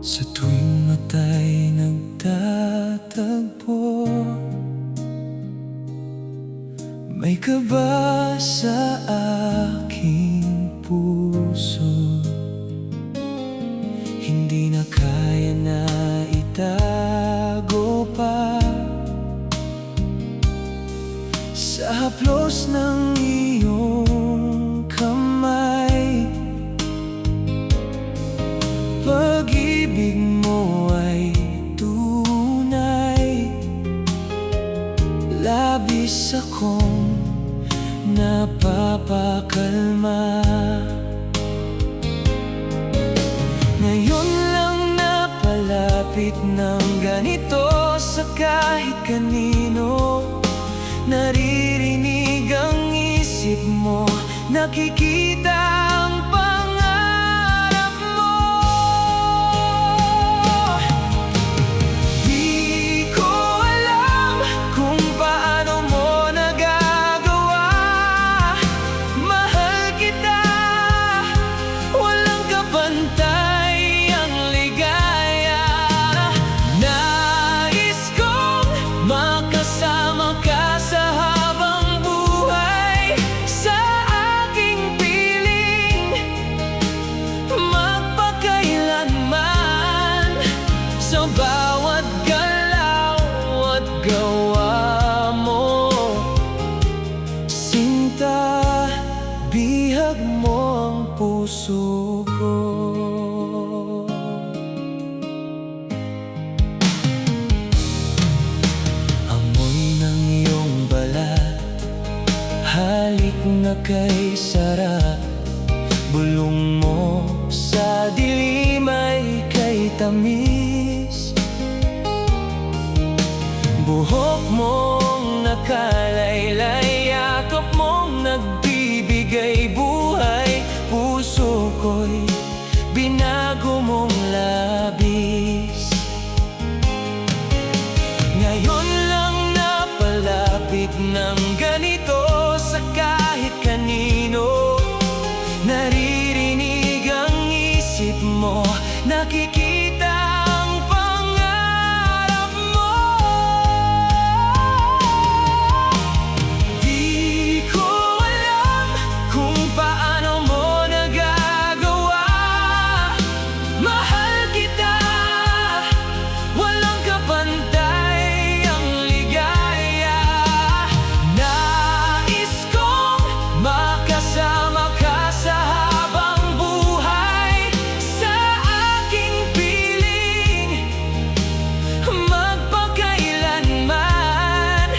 Sa tuwing mata'y nagtatagpo, may kaba sa aking puso. Hindi na kaya na itago pa sa haplos ng iyong kamay. Pag-ibig mo ay tunay, labis akong napapakalma. Ngayon lang napalapit ng ganito sa kahit kanino. Naririnig ang isip mo, nakikita ang pangarap mo. Di ko alam kung paano mo nagagawa. Mahal kita, walang kapantay ang ligaya. Nais kong makasama ka sa habang buhay, sa aking piling, magpakailanman, sa bawat galaw at gawa mo. Sinta, bihag mo ang puso ko. Amoy ng iyong balat, halik na kay sarap. Bulong mo sa dilim ay kay tamis. Buhok mong nakalaylay, yakap mong nagbibigay buhay. Puso ko'y binago mong labis. Ngayon lang napalapit ng ganito sa kahit kanino. Naririnig ang isip mo, nakikita ang pangarap mo. Di ko alam kung paano mo nagagawa. Mahal kita, walang kapantay ang ligaya. Nais kong makasama ka sa habang buhay, sa aking piling, magpakailanman,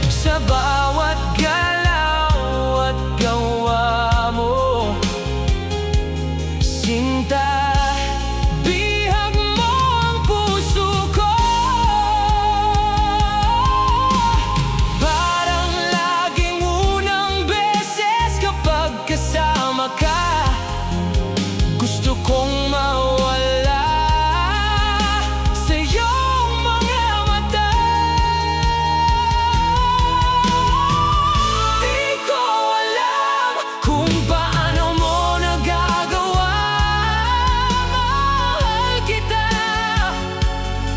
sa bawat galaw at gawa mo. Sinta, bihag mo ang puso ko. Parang laging unang beses kapag kasama ka, gusto kong mawala sa iyong mga mata. Di ko alam kung paano mo nagagawa. Mahal kita,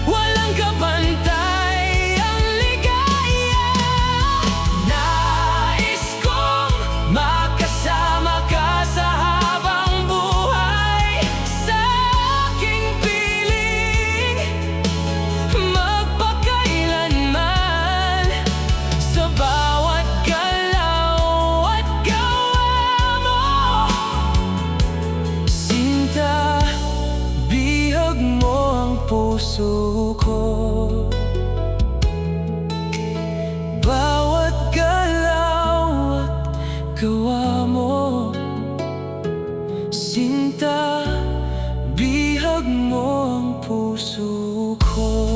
walang kapantay ang ligaya. Nais kong makasama ka sa habang buhay, sa aking piling, magpakailanman, sa bawat galaw at gawa mo. Sinta, bihag mo ang puso ko. Bawat galaw at gawa mo. Sinta, bihag mo ang puso ko.